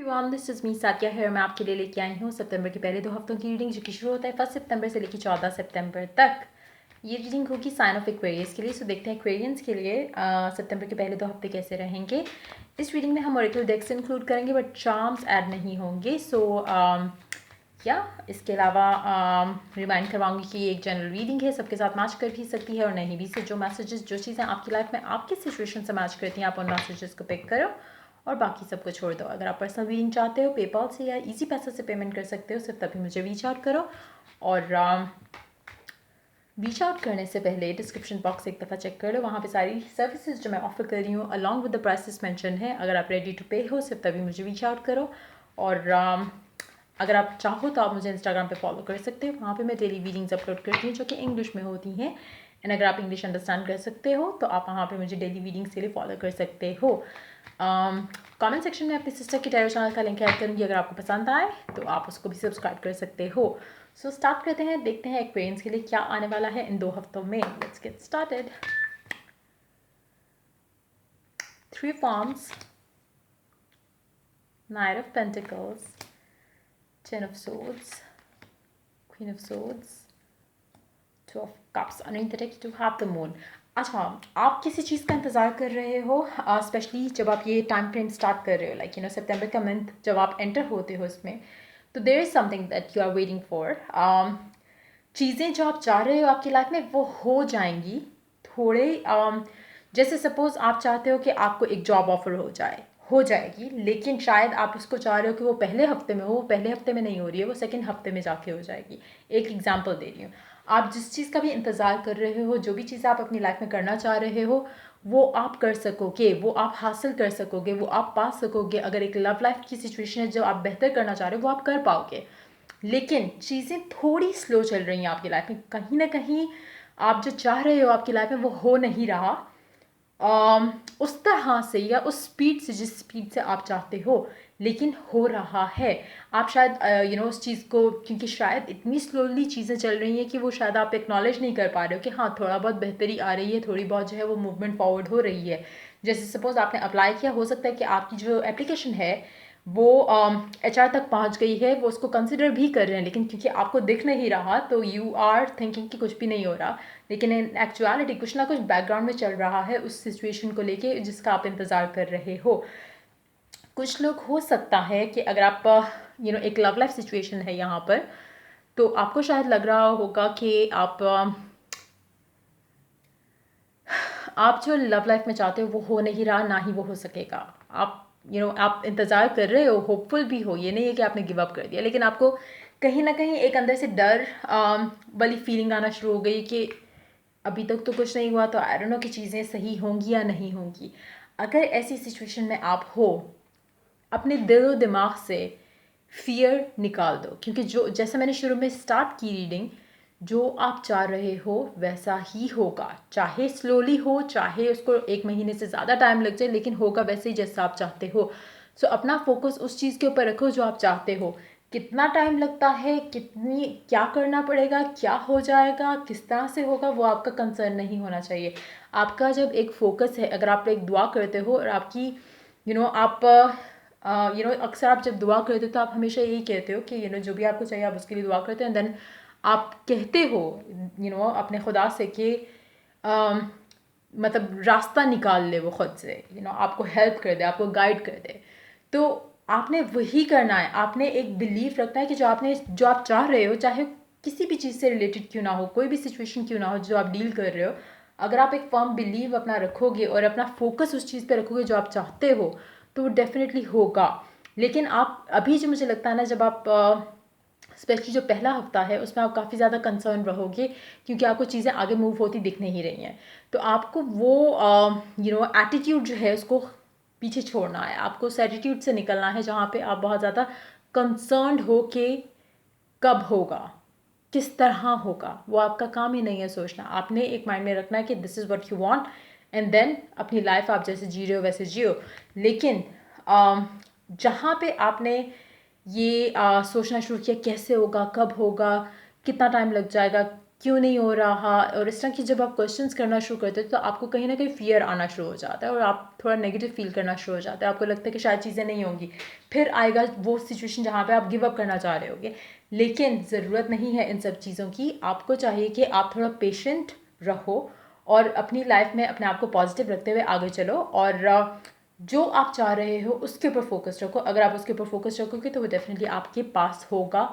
Everyone, this is me Saikia है। मैं आपके लिए लेके आई हूँ सितंबर के पहले 2 हफ्तों की रीडिंग, जो कि शुरू होता है 1 सितंबर से लेकर 14 सितंबर तक। ये रीडिंग होगी साइन ऑफ एक्वेरियस के लिए। सो देखते हैं एक्वेरियंस के लिए सितंबर के पहले 2 हफ्ते कैसे रहेंगे। इस रीडिंग में हम ऑरेकल डेक्स इंक्लूड करेंगे, बट चार्म्स ऐड नहीं होंगे। या इसके अलावा रिमाइंड करवाऊंगी कि ये एक जनरल रीडिंग है, सबके साथ मैच कर भी सकती है और नहीं भी। से जो मैसेजेस, जो चीज़ें आपकी लाइफ में आपकी सिचुएशन से मैच करती हैं, आप उन मैसेजेस को पिक करो और बाकी सबको छोड़ दो। अगर आप पर्सनल रीडिंग चाहते हो, पेपॉल से या इजी पैसा से पेमेंट कर सकते हो, सिर्फ तभी मुझे रीच आउट करो। और रीच आउट करने से पहले डिस्क्रिप्शन बॉक्स एक दफ़ा चेक कर लो, वहाँ पे सारी सर्विसेज जो मैं ऑफर कर रही हूँ along with the prices mention है। अगर आप रेडी टू पे हो, सिर्फ तभी मुझे रीच आउट करो। और अगर आप चाहो तो आप मुझे इंस्टाग्राम पे फॉलो कर सकते हो, वहाँ पे मैं डेली रीडिंग्स अपलोड करती हूँ जो कि इंग्लिश में होती हैं। एंड अगर आप इंग्लिश अंडरस्टैंड कर सकते हो तो आप वहाँ पे मुझे डेली रीडिंग्स के लिए फॉलो कर सकते हो। कमेंट सेक्शन में अपनी सिस्टर की टैरो चैनल का लिंक ऐड करूँगी, अगर आपको पसंद आए तो आप उसको भी सब्सक्राइब कर सकते हो। सो स्टार्ट करते हैं, देखते हैं एक्वेरियंस के लिए क्या आने वाला है इन 2 हफ्तों में। Let's get started. 3 Wands, Knight of Pentacles, Ten of Swords, Queen of Swords, Two of Cups. Underneath the deck you have the Moon. अच्छा, आप किसी चीज़ का इंतज़ार कर रहे हो, स्पेशली जब आप ये टाइम फ्रेम स्टार्ट कर रहे हो, लाइक सितंबर का मंथ जब आप एंटर होते हो इसमें, तो there is something that you are waiting for. चीज़ें जो आप चाह रहे हो आपकी लाइफ में वो हो जाएंगी थोड़े। जैसे सपोज़ आप चाहते हो कि आपको एक जॉब ऑफर हो जाएगी, लेकिन शायद आप उसको चाह रहे हो कि वो पहले हफ्ते में हो, वो पहले हफ्ते में नहीं हो रही है, वो सेकंड हफ्ते में जाके हो जाएगी। एक एग्जांपल दे रही हूँ। आप जिस चीज़ का भी इंतज़ार कर रहे हो, जो भी चीज़ आप अपनी लाइफ में करना चाह रहे हो, वो आप कर सकोगे, वो आप हासिल कर सकोगे, वो आप पा सकोगे। अगर एक लव लाइफ की सिचुएशन है जो आप बेहतर करना चाह रहे हो, वो आप कर पाओगे। लेकिन चीज़ें थोड़ी स्लो चल रही हैं आपकी लाइफ में, कहीं ना कहीं आप जो चाह रहे हो आपकी लाइफ में वो हो नहीं रहा उस तरह से या उस स्पीड से जिस स्पीड से आप चाहते हो, लेकिन हो रहा है। आप शायद उस चीज़ को, क्योंकि शायद इतनी स्लोली चीज़ें चल रही हैं कि वो शायद आप एक्नॉलेज नहीं कर पा रहे हो कि हाँ, थोड़ा बहुत बेहतरी आ रही है, थोड़ी बहुत जो है वो मूवमेंट फॉरवर्ड हो रही है। जैसे सपोज़ आपने अप्लाई किया, हो सकता है कि आपकी जो एप्लीकेशन है वो HR तक पहुंच गई है, वो उसको कंसिडर भी कर रहे हैं, लेकिन क्योंकि आपको दिख नहीं रहा तो यू आर थिंकिंग कि कुछ भी नहीं हो रहा, लेकिन इन एक्चुअलिटी कुछ ना कुछ बैकग्राउंड में चल रहा है उस सिचुएशन को लेके जिसका आप इंतज़ार कर रहे हो। कुछ लोग, हो सकता है कि अगर आप एक लव लाइफ सिचुएशन है यहाँ पर, तो आपको शायद लग रहा होगा कि आप जो लव लाइफ में चाहते हो वो हो नहीं रहा, ना ही वो हो सकेगा। आप आप इंतज़ार कर रहे हो, होपफुल भी हो, ये नहीं है कि आपने गिव अप कर दिया, लेकिन आपको कहीं ना कहीं एक अंदर से डर वाली फीलिंग आना शुरू हो गई कि अभी तक तो कुछ नहीं हुआ, तो आई डोंट नो कि चीज़ें सही होंगी या नहीं होंगी। अगर ऐसी सिचुएशन में आप हो, अपने दिल और दिमाग से फियर निकाल दो, क्योंकि जो जैसे मैंने शुरू में स्टार्ट की रीडिंग, जो आप चाह रहे हो वैसा ही होगा, चाहे स्लोली हो, चाहे उसको 1 महीने से ज़्यादा टाइम लग जाए, लेकिन होगा वैसे ही जैसा आप चाहते हो। सो अपना फोकस उस चीज़ के ऊपर रखो जो आप चाहते हो। कितना टाइम लगता है, कितनी क्या करना पड़ेगा, क्या हो जाएगा, किस तरह से होगा, वो आपका कंसर्न नहीं होना चाहिए। आपका जब एक फोकस है, अगर आप एक दुआ करते हो और आपकी आप अक्सर आप जब दुआ करते हो तो आप हमेशा यही कहते हो कि जो भी आपको चाहिए आप उसके लिए दुआ करते हो, एंड देन आप कहते हो अपने खुदा से कि मतलब रास्ता निकाल ले वो खुद से, आपको हेल्प कर दे, आपको गाइड कर दे। तो आपने वही करना है। आपने एक बिलीफ रखना है कि जो आप चाह रहे हो, चाहे किसी भी चीज़ से रिलेटेड क्यों ना हो, कोई भी सिचुएशन क्यों ना हो जो आप डील कर रहे हो, अगर आप एक फर्म बिलीव अपना रखोगे और अपना फोकस उस चीज़ पे रखोगे जो आप चाहते हो, तो वो डेफिनेटली होगा। लेकिन आप अभी, जो मुझे लगता है ना, जब आप स्पेशली जो पहला हफ्ता है उसमें आप काफ़ी ज़्यादा कंसर्न रहोगे, क्योंकि आपको चीज़ें आगे मूव होती दिख नहीं रही हैं। तो आपको वो एटीट्यूड जो है उसको पीछे छोड़ना है, आपको उस एटीट्यूड से निकलना है जहाँ पे आप बहुत ज़्यादा कंसर्न्ड हो कि कब होगा, किस तरह होगा। वो आपका काम ही नहीं है सोचना। आपने एक माइंड में रखना है कि this is what you want, and then अपनी लाइफ आप जैसे जी रहे हो वैसे जियो। लेकिन जहाँ पे आपने ये सोचना शुरू किया कैसे होगा, कब होगा, कितना टाइम लग जाएगा, क्यों नहीं हो रहा, और इस तरह की जब आप क्वेश्चंस करना शुरू करते हो तो आपको कहीं ना कहीं फियर आना शुरू हो जाता है और आप थोड़ा नेगेटिव फील करना शुरू हो जाता है, आपको लगता है कि शायद चीज़ें नहीं होंगी। फिर आएगा वो सिचुएशन जहाँ पे आप गिव अप करना चाह रहे होगे, लेकिन ज़रूरत नहीं है इन सब चीज़ों की। आपको चाहिए कि आप थोड़ा पेशेंट रहो और अपनी लाइफ में अपने आप को पॉजिटिव रखते हुए आगे चलो, और जो आप चाह रहे हो उसके ऊपर फोकस रखो। अगर आप उसके ऊपर फोकस रखोगे तो वो डेफिनेटली आपके पास होगा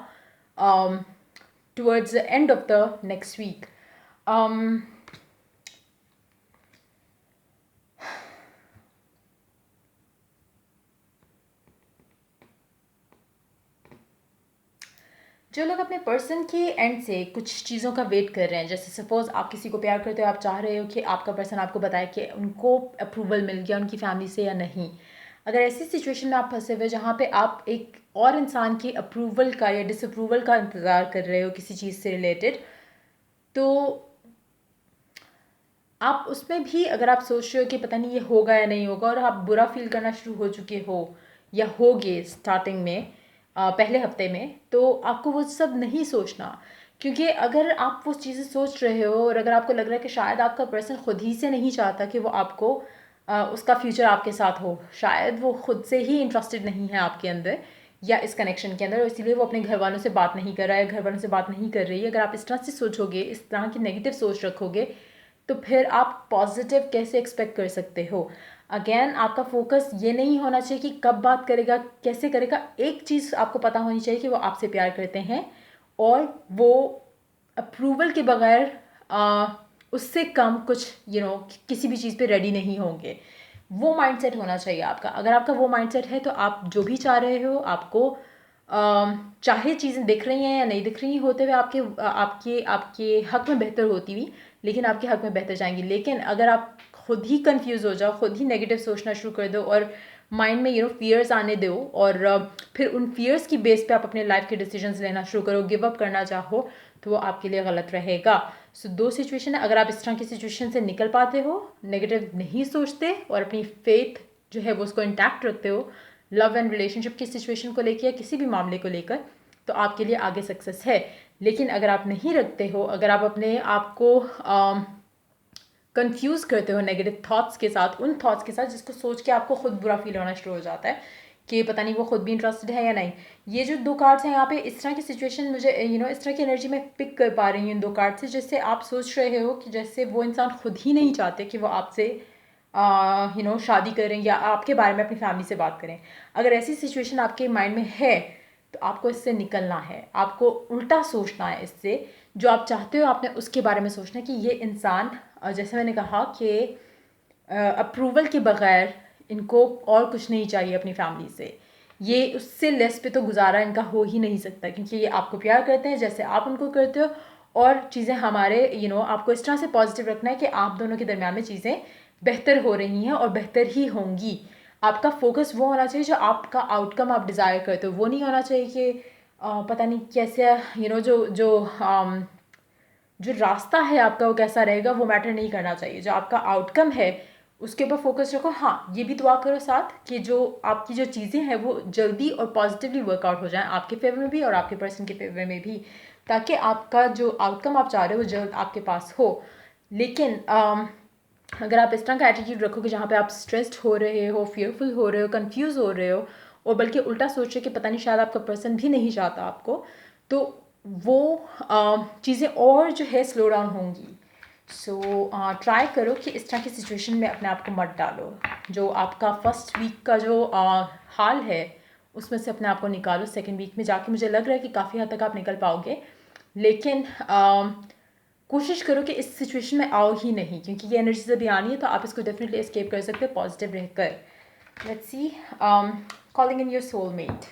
towards the end of the next week. जो लोग अपने पर्सन के एंड से कुछ चीज़ों का वेट कर रहे हैं, जैसे सपोज आप किसी को प्यार करते हो, आप चाह रहे हो कि आपका पर्सन आपको बताए कि उनको अप्रूवल मिल गया उनकी फैमिली से या नहीं। अगर ऐसी सिचुएशन में आप फंसे हुए जहाँ पे आप एक और इंसान की अप्रूवल का या डिसअप्रूवल का इंतज़ार कर रहे हो किसी चीज़ से रिलेटेड, तो आप उसमें भी अगर आप सोच रहे हो कि पता नहीं ये होगा या नहीं होगा, और आप बुरा फील करना शुरू हो चुके हो या होगे स्टार्टिंग में पहले हफ्ते में, तो आपको वो सब नहीं सोचना। क्योंकि अगर आप वो चीज़ें सोच रहे हो और अगर आपको लग रहा है कि शायद आपका पर्सन खुद ही से नहीं चाहता कि वो आपको उसका फ्यूचर आपके साथ हो, शायद वो खुद से ही इंटरेस्टेड नहीं है आपके अंदर या इस कनेक्शन के अंदर, और इसीलिए वो अपने घर वालों से बात नहीं कर रहा है, घर वालों से बात नहीं कर रही है। अगर आप इस तरह से सोचोगे, इस तरह की नेगेटिव सोच रखोगे, तो फिर आप पॉजिटिव कैसे एक्सपेक्ट कर सकते हो। अगेन आपका फोकस ये नहीं होना चाहिए कि कब बात करेगा, कैसे करेगा। एक चीज़ आपको पता होनी चाहिए कि वो आपसे प्यार करते हैं और वो अप्रूवल के बगैर उससे कम कुछ किसी भी चीज़ पे रेडी नहीं होंगे। वो माइंडसेट होना चाहिए आपका। अगर आपका वो माइंडसेट है तो आप जो भी चाह रहे हो, आपको चाहे चीज़ें दिख रही हैं या नहीं दिख रही होते हुए आपके आपके आपके हक में बेहतर होती हुई, लेकिन आपके हक में बेहतर जाएंगी। लेकिन अगर आप खुद ही कंफ्यूज हो जाओ, खुद ही नेगेटिव सोचना शुरू कर दो और माइंड में फियर्स आने दो, और फिर उन फियर्स की बेस पे आप अपने लाइफ के डिसीजंस लेना शुरू करो, गिव अप करना चाहो, तो वो आपके लिए गलत रहेगा। सो दो सिचुएशन है। अगर आप इस तरह की सिचुएशन से निकल पाते हो, नेगेटिव नहीं सोचते और अपनी फेथ जो है वो उसको इंटैक्ट रखते हो लव एंड रिलेशनशिप की सिचुएशन को लेकर या किसी भी मामले को लेकर, तो आपके लिए आगे सक्सेस है। लेकिन अगर आप नहीं रखते हो, अगर आप अपने आप को कंफ्यूज करते हो नेगेटिव थॉट्स के साथ, उन थॉट्स के साथ जिसको सोच के आपको खुद बुरा फील होना शुरू हो जाता है कि पता नहीं वो खुद भी इंटरेस्टेड है या नहीं। ये जो दो कार्ड्स हैं यहाँ पे, इस तरह की सिचुएशन मुझे इस तरह की एनर्जी में पिक कर पा रही हूँ इन दो कार्ड से, जैसे आप सोच रहे हो कि जैसे वो इंसान खुद ही नहीं चाहते कि वो आपसे शादी करें या आपके बारे में अपनी फैमिली से बात करें। अगर ऐसी सिचुएशन आपके माइंड में है तो आपको इससे निकलना है, आपको उल्टा सोचना है। इससे जो आप चाहते हो आपने उसके बारे में सोचना है कि ये इंसान, जैसे मैंने कहा कि अप्रूवल के बगैर इनको और कुछ नहीं चाहिए अपनी फैमिली से, ये उससे लेस पे तो गुजारा इनका हो ही नहीं सकता, क्योंकि ये आपको प्यार करते हैं जैसे आप उनको करते हो। और चीज़ें हमारे आपको इस तरह से पॉजिटिव रखना है कि आप दोनों के दरम्यान में चीज़ें बेहतर हो रही हैं और बेहतर ही होंगी। आपका फोकस वो होना चाहिए जो आपका आउटकम आप डिज़ायर करते हो। वो नहीं होना चाहिए कि पता नहीं कैसे जो जो जो रास्ता है आपका वो कैसा रहेगा, वो मैटर नहीं करना चाहिए। जो आपका आउटकम है उसके ऊपर फोकस रखो। हाँ, ये भी दुआ करो साथ कि जो आपकी जो चीज़ें हैं वो जल्दी और पॉजिटिवली वर्कआउट हो जाएं, आपके फेवर में भी और आपके पर्सन के फेवर में भी, ताकि आपका जो आउटकम आप चाह रहे हो वो जल्द आपके पास हो। लेकिन अगर आप इस तरह का एटीट्यूड रखोगे जहाँ पे आप स्ट्रेस्ड हो रहे हो, फियरफुल हो रहे हो, कंफ्यूज हो रहे हो, और बल्कि उल्टा सोच रहे कि पता नहीं शायद आपका पर्सन भी नहीं चाहता आपको, तो वो चीज़ें और जो है स्लो डाउन होंगी। सो ट्राई करो कि इस तरह की सिचुएशन में अपने आप को मत डालो। जो आपका फर्स्ट वीक का जो हाल है उसमें से अपने आप को निकालो। सेकेंड वीक में जाके मुझे लग रहा है कि काफ़ी हद तक आप निकल पाओगे, लेकिन कोशिश करो कि इस सिचुएशन में आओ ही नहीं, क्योंकि ये एनर्जी अभी आनी है तो आप इसको डेफिनेटली एस्केप कर सकते हो पॉजिटिव रहकर। Let's see, calling in your soulmate.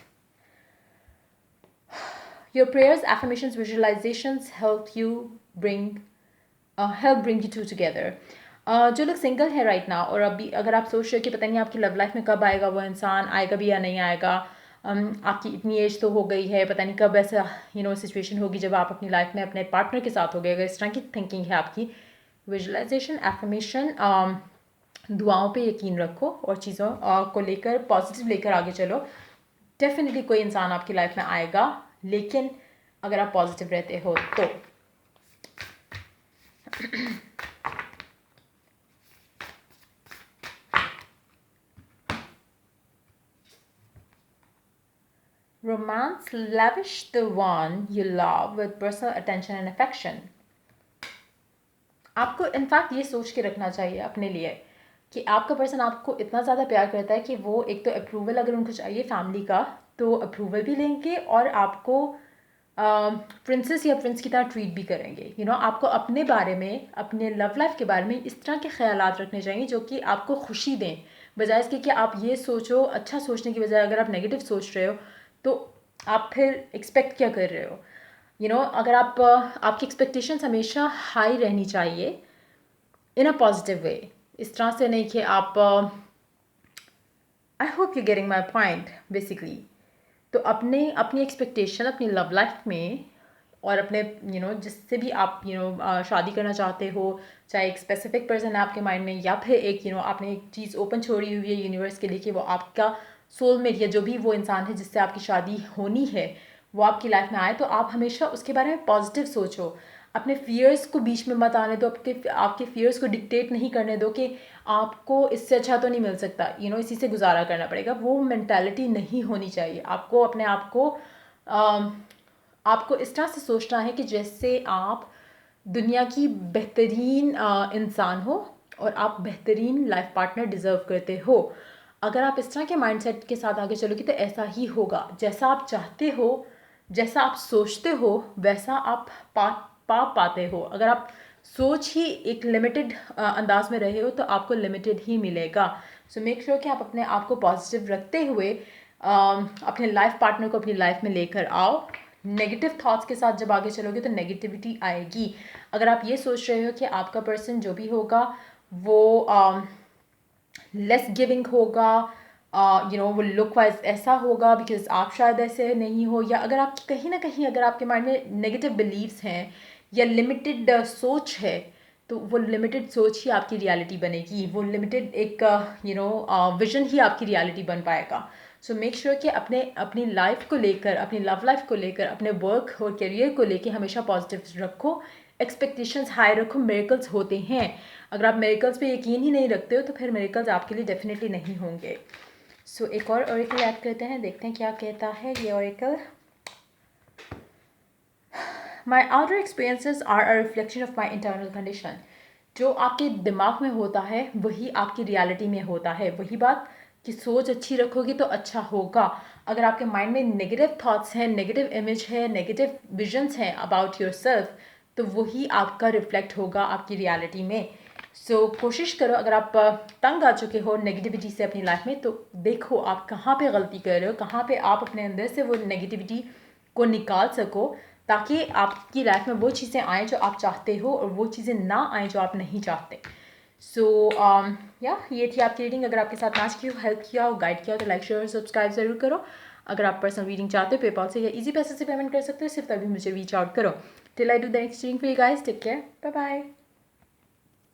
Your prayers, affirmations, visualizations help bring you two together. जो लोग सिंगल है राइट नाउ, और अभी अगर आप सोच रहे हो कि पता नहीं आपकी लव लाइफ में कब आएगा वो इंसान, आएगा भी या नहीं आएगा, आपकी इतनी एज तो हो गई है, पता नहीं कब ऐसा सिचुएशन होगी जब आप अपनी लाइफ में अपने पार्टनर के साथ हो गए, अगर इस तरह की थिंकिंग है आपकी, विजुअलाइजेशन, एफर्मेशन, दुआओं पे यकीन रखो और चीज़ों को लेकर पॉजिटिव लेकर आगे चलो। डेफिनेटली कोई इंसान आपकी लाइफ में आएगा, लेकिन अगर आप पॉजिटिव रहते हो तो। Romance, lavish the one you love with personal attention and affection. आपको इनफैक्ट ये सोच के रखना चाहिए अपने लिए कि आपका पर्सन आपको इतना ज़्यादा प्यार करता है कि वो एक तो अप्रूवल अगर उनको चाहिए फैमिली का तो अप्रूवल भी लेंगे और आपको प्रिंसेस या प्रिंस की तरह ट्रीट भी करेंगे। आपको अपने बारे में, अपने लव लाइफ के बारे में इस तरह के ख्यालात रखने चाहिए जो कि आपको खुशी दें, बजाय इसके कि आप ये सोचो, अच्छा सोचने की बजाय अगर आप नेगेटिव सोच रहे हो तो आप फिर एक्सपेक्ट क्या कर रहे हो। अगर आपकी एक्सपेक्टेशंस हमेशा हाई रहनी चाहिए इन अ पॉजिटिव वे, इस तरह से नहीं कि आप I hope you getting my point basically. तो अपनी एक्सपेक्टेशन अपनी लव लाइफ में और अपने जिससे भी आप शादी करना चाहते हो, चाहे एक स्पेसिफिक पर्सन है आपके माइंड में या फिर एक आपने एक चीज़ ओपन छोड़ी हुई है यूनिवर्स के लिए कि वो आपका सोलमेट या जो भी वो इंसान है जिससे आपकी शादी होनी है वो आपकी लाइफ में आए, तो आप हमेशा उसके बारे में पॉजिटिव सोचो। अपने फियर्स को बीच में मत आने दो, आपके फियर्स को डिक्टेट नहीं करने दो कि आपको इससे अच्छा तो नहीं मिल सकता, इसी से गुजारा करना पड़ेगा। वो मेंटालिटी नहीं होनी चाहिए। आपको अपने आप को आपको इस तरह से सोचना है कि जैसे आप दुनिया की बेहतरीन इंसान हो और आप बेहतरीन लाइफ पार्टनर डिज़र्व करते हो। अगर आप इस तरह के माइंडसेट के साथ आगे चलोगे तो ऐसा ही होगा। जैसा आप चाहते हो, जैसा आप सोचते हो, वैसा आप पा पाते हो। अगर आप सोच ही एक लिमिटेड अंदाज में रहे हो तो आपको लिमिटेड ही मिलेगा। सो मेक श्योर कि आप अपने आप को पॉजिटिव रखते हुए अपने लाइफ पार्टनर को अपनी लाइफ में लेकर आओ। नेगेटिव थॉट्स के साथ जब आगे चलोगे तो नेगेटिविटी आएगी। अगर आप ये सोच रहे हो कि आपका पर्सन जो भी होगा वो लेस गिविंग होगा, वो लुक वाइज ऐसा होगा बिकॉज आप शायद ऐसे नहीं हो, या अगर आप कहीं ना कहीं अगर आपके माइंड में नेगेटिव बिलीव्स हैं या लिमिटेड सोच है तो वो लिमिटेड सोच ही आपकी रियलिटी बनेगी। वो लिमिटेड एक विजन ही आपकी रियलिटी बन पाएगा। सो मेक श्योर कि अपनी लाइफ को लेकर, अपनी लव लाइफ को लेकर, अपने वर्क और करियर को लेकर हमेशा पॉजिटिव रखो, एक्सपेक्टेशंस हाई रखो। मिरेकल्स होते हैं। अगर आप मिरेकल्स पे यकीन ही नहीं रखते हो तो फिर मिरेकल्स आपके लिए डेफिनेटली नहीं होंगे। सो एक और ऑरेकल ऐड करते हैं, देखते हैं क्या कहता है ये oracle. My outer experiences are a reflection of my internal condition. जो आपके दिमाग में होता है वही आपकी रियलिटी में होता है। वही बात कि सोच अच्छी रखोगे तो अच्छा होगा। अगर आपके माइंड में नेगेटिव थॉट्स हैं, नेगेटिव इमेज है, नेगेटिव विजन्स हैं अबाउट योर सेल्फ, तो वही आपका रिफ्लेक्ट होगा आपकी रियलिटी में। कोशिश करो, अगर आप तंग आ चुके हो नेगेटिविटी से अपनी लाइफ में, तो देखो आप कहाँ पे गलती कर रहे हो, कहाँ पे आप अपने अंदर से वो नेगेटिविटी को निकाल सको, ताकि आपकी लाइफ में वो चीज़ें आएँ जो आप चाहते हो और वो चीज़ें ना आएँ जो आप नहीं चाहते। ये थी आपकी रीडिंग। अगर आपके साथ मैच की हो, हेल्प किया हो, गाइड किया हो तो लाइक, शेयर और सब्सक्राइब ज़रूर करो। अगर आप पर्सनल रीडिंग चाहते हो पेपाल से या इजी पैसे से पेमेंट कर सकते हो, सिर्फ तभी मुझे रीच आउट करो। Till I do the next reading for you guys, take care, bye bye.